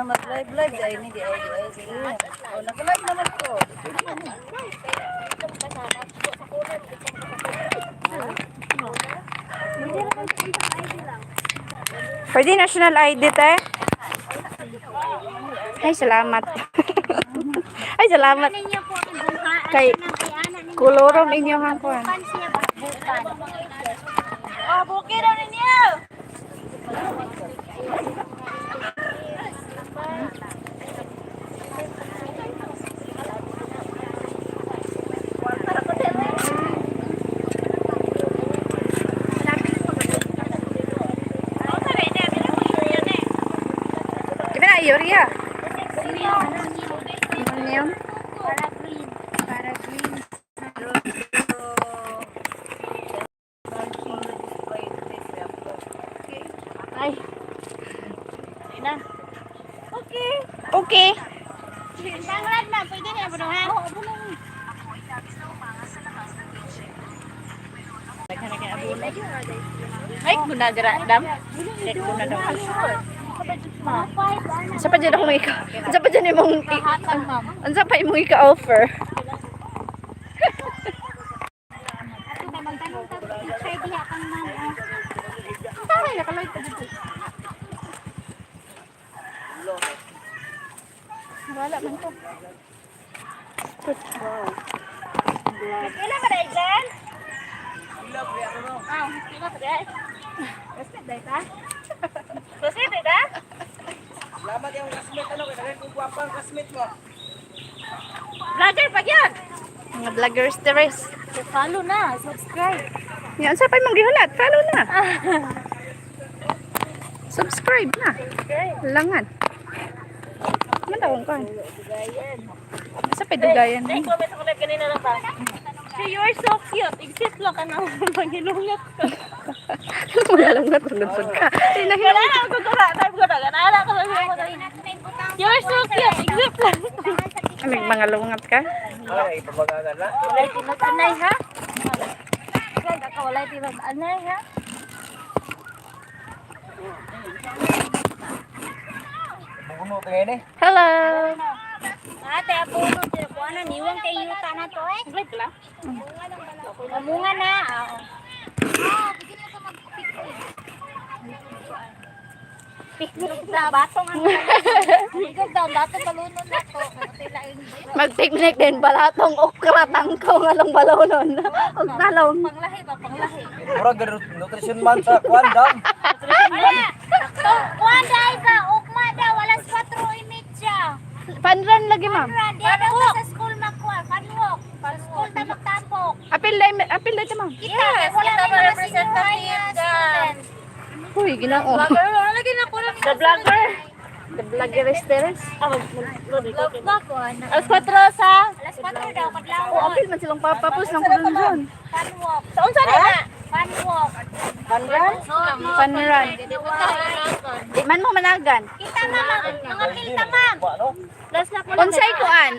Mag-live ay hindi di ay sige. Oh, nag-live naman ko. Pwede national ID tayo? Ay, salamat. Ay, salamat. Kay kolorom inyong hangkuan. Oh, bukid na ninyo. Kina Yuria. Ano yun? Para green. Ay. Na. Okay. Okay. Sangrad na, pwede na ba ha? Oo, bulo. Ay, guna dira dam. Guna daw. Sa pa dyan ako may sa pa dyan imong sa pa imong ika-offer. Wala man to. Kailan ba dahil dyan? Ah, kailan ba dahil? Kasi dahil ka? Kasi dahil ka? Salamat yung classmate ano, kaya kung guwapa ang classmate mo. Vlogger pa yan! Mga vloggers teres. Follow na, subscribe. Yan sa pa imong gihulat, follow na. Subscribe na. Langan. Mandawon ka. Sa pedugayan. Ay, comment ako na kanina lang ba? Hey, you're so cute. Exit lang ka na maghilungat ka. Malalungat paglunsod ka. Wala na ako kura. Time ko na. Ganala ko lang yung you're so cute. Exit lang. Amig mga lungat ka. Ay, pabagagan na. Walay tinag-anay ha? Kaya ka walay tinag-anay ha? Bukuno tingin eh. Hello. Ate, apuno. Kuha na, niwang kay yuta na to eh. Saglit lang. Lamungan na. Picnic sa batong ang Picnic daw, batong balunon na to. Mag-picnic din balatong okra tangkong along balonon. Og talong. Panglahi ba? Panglahi. Murag nutrition man sa Kwandam. Wala. Kuha dahil ka. Ukma daw. Walang 4:30. Panran lagi ma'am. Panwok. Sa school makuha. Panwok. Sa school ta magtapok. Apil dai ma'am. Yes, wala na yung representative dyan. Uy, ginao. Wala lagi na ko lang. The vlogger. The vlogger is teres. Alas 4 sa? Alas 4 daw, kadlaw. O apil man silang papapos ng kulunson. Panwok. Saan sa na? Panwok. Panran? Panran. Di man mo managan. Kita ma'am, mga pilta ma'am. Ano? Last na ko Unsay kuan?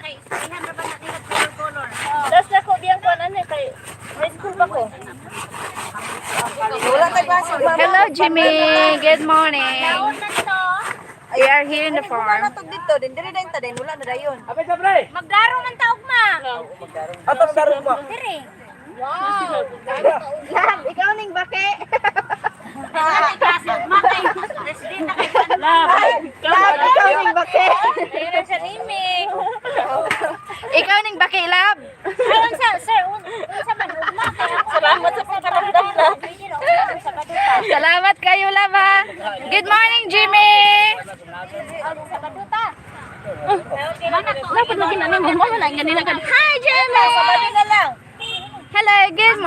Last na ko diyang kuan ano kay high school pa ko. Wala kay baso. Hello Jimmy. Good morning. Taon na to. We are here in the farm. dito, dindiri din ta din wala na dayon. Apay sa pre. Magdaro man taog ma. Atas darong mo. Dire. Wow. Lab, ikaw ning bake. Matay. President na kay Lab, ikaw ning bake. Dire sa limig. Ikaw ning bake, Lab. Ayon sa sir, unsa man ugma kay ako. Salamat sa pagkakadam na. Sa baduta. Salamat kayo, Lab. Ha? Good morning, Jimmy. Sa baduta. Dapat lagi na mo. Wala nga nila. Hi, Jimmy. Sa baduta lang. Hello, good morning.